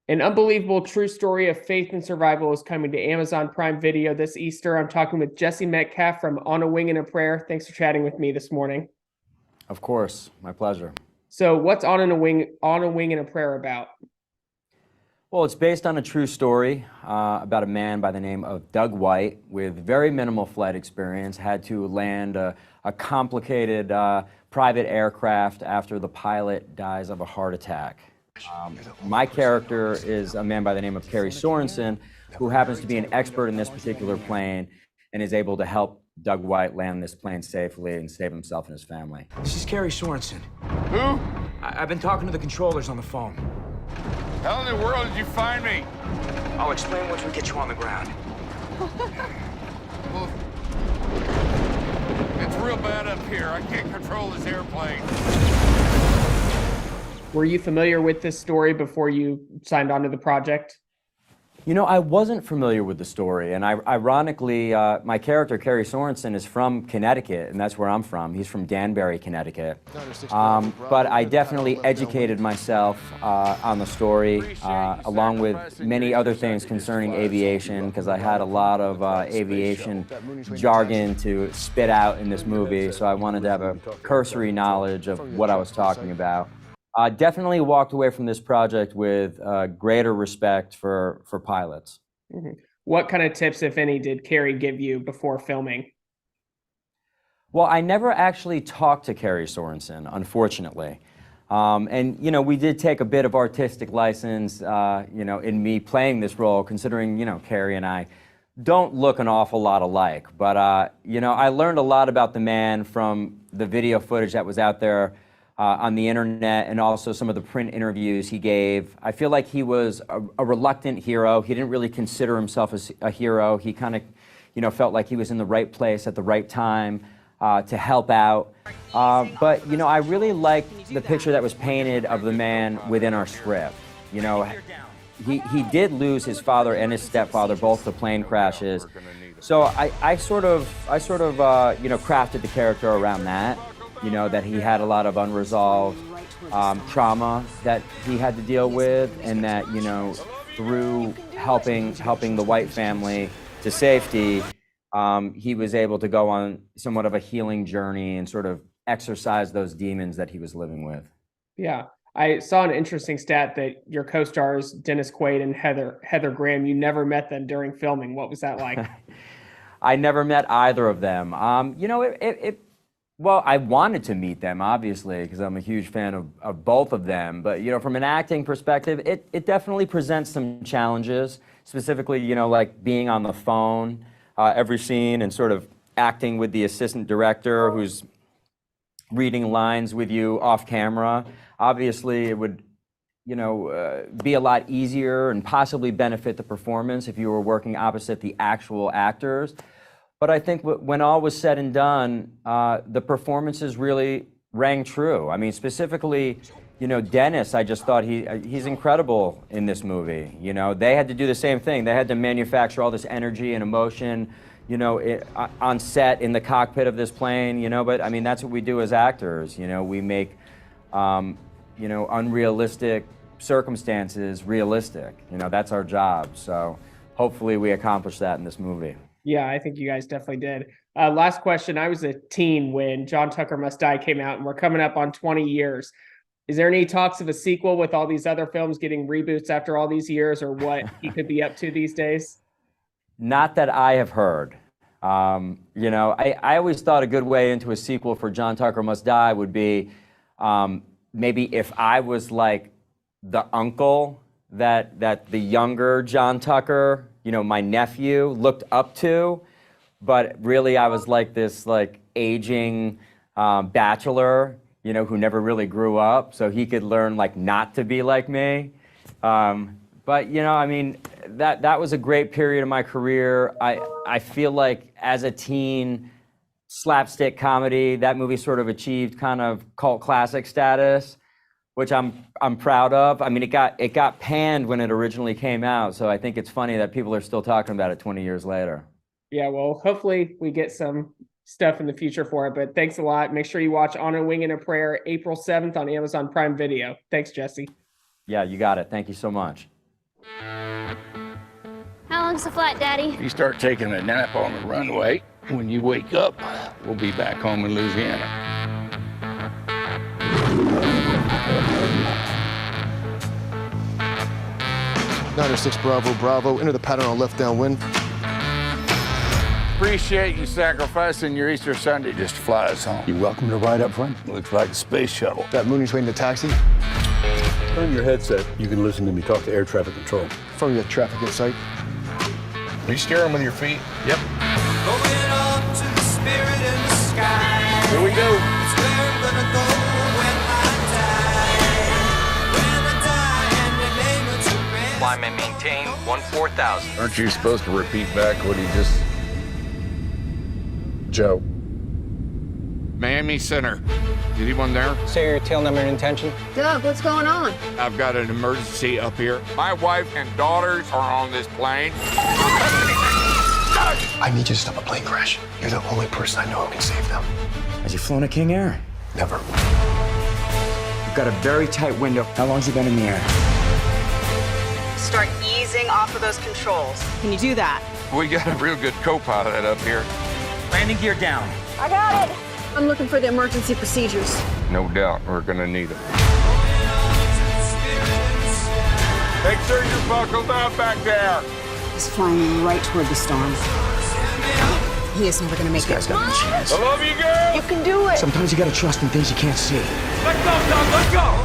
An unbelievable true story of faith and survival is coming to Amazon Prime Video this Easter. I'm talking with Jesse Metcalfe from On a Wing and a Prayer. Thanks for chatting with me this morning. Of course, my pleasure. So, what's On a Wing and a Prayer about? Well, it's based on a true story about a man by the name of Doug White with very minimal flight experience, had to land a complicated private aircraft after the pilot dies of a heart attack. My character is a man by the name of Kari Sorenson, who happens to be an expert in this particular plane and is able to help Doug White land this plane safely and save himself and his family. This is Kari Sorenson. Who? I've been talking to the controllers on the phone. How in the world did you find me? I'll explain once we get you on the ground. Well, it's real bad up here. I can't control this airplane. Were you familiar with this story before you signed on to the project? You know, I wasn't familiar with the story, and ironically, my character, Kari Sorenson, is from Connecticut, and that's where I'm from. He's from Danbury, Connecticut. But I definitely educated myself on the story, along with many other things concerning aviation, because I had a lot of aviation jargon to spit out in this movie, so I wanted to have a cursory knowledge of what I was talking about. Definitely walked away from this project with greater respect for pilots. Mm-hmm. What kind of tips, if any, did Kari give you before filming? Well, I never actually talked to Kari Sorenson, unfortunately. And, you know, we did take a bit of artistic license, you know, in me playing this role, considering, you know, Kari and I don't look an awful lot alike. But, you know, I learned a lot about the man from the video footage that was out there on the internet, and also some of the print interviews he gave. I feel like he was a reluctant hero. He didn't really consider himself as a hero. He kind of, you know, felt like he was in the right place at the right time to help out. But, you know, I really liked the picture that was painted of the man within our script. You know, he did lose his father and his stepfather, both to plane crashes. So I sort of you know, crafted the character around that. You know, that he had a lot of unresolved trauma that he had to deal with, and that, you know, through helping the White family to safety, he was able to go on somewhat of a healing journey and sort of exorcise those demons that he was living with. Yeah. I saw an interesting stat that your co-stars, Dennis Quaid and Heather Graham, you never met them during filming. What was that like? I never met either of them. You know, well, I wanted to meet them, obviously, because I'm a huge fan of both of them. But, you know, from an acting perspective, it definitely presents some challenges, specifically, you know, like being on the phone every scene and sort of acting with the assistant director who's reading lines with you off camera. Obviously, it would, you know, be a lot easier and possibly benefit the performance if you were working opposite the actual actors. But I think when all was said and done, the performances really rang true. I mean, specifically, you know, Dennis, I just thought he's incredible in this movie. You know, they had to do the same thing. They had to manufacture all this energy and emotion, you know, on set in the cockpit of this plane, you know. But, I mean, that's what we do as actors. You know, we make, you know, unrealistic circumstances realistic. You know, that's our job. So hopefully we accomplish that in this movie. Yeah, I think you guys definitely did. Last question. I was a teen when John Tucker Must Die came out, and we're coming up on 20 years. Is there any talks of a sequel with all these other films getting reboots after all these years, or what he could be up to these days? Not that I have heard. You know, I always thought a good way into a sequel for John Tucker Must Die would be maybe if I was like the uncle that the younger John Tucker, you know, my nephew, looked up to, but really I was like this like aging bachelor, you know, who never really grew up, so he could learn like not to be like me. But, you know, I mean, that was a great period of my career. I feel like as a teen, slapstick comedy, that movie sort of achieved kind of cult classic status, which I'm proud of. I mean, it got panned when it originally came out, so I think it's funny that people are still talking about it 20 years later. Yeah, well, hopefully we get some stuff in the future for it, but thanks a lot. Make sure you watch On a Wing and a Prayer April 7th on Amazon Prime Video. Thanks, Jesse. Yeah, you got it. Thank you so much. How long's the flight, Daddy? You start taking a nap on the runway. When you wake up, we'll be back home in Louisiana. 906 Bravo, Bravo. Enter the pattern on left downwind. Appreciate you sacrificing your Easter Sunday just to fly us home. You're welcome to ride up front. Looks like a space shuttle. That Mooney's waiting to taxi. Turn your headset. You can listen to me talk to air traffic control. From your traffic in sight. Are you steering with your feet? Yep. Going on to the spirit in the sky. Here we go. It's where I'm gonna go when I die. When I die and the name of the rest. Climb and maintain 14,000. Aren't you supposed to repeat back what he just... Joe. Miami Center. Is anyone there? Say your tail number and intention. Doug, what's going on? I've got an emergency up here. My wife and daughters are on this plane. I need you to stop a plane crash. You're the only person I know who can save them. Has he flown a King Air? Never. We've got a very tight window. How long's he been in the air? Start easing off of those controls. Can you do that? We got a real good co-pilot up here. Landing gear down. I got it. I'm looking for the emergency procedures. No doubt we're gonna need him. Make sure you're buckled up back there. He's flying right toward the storm. He is never gonna make it. got no chance. I love you, girl. You can do it. Sometimes you gotta trust in things you can't see. Let's go, Doug. Let's go.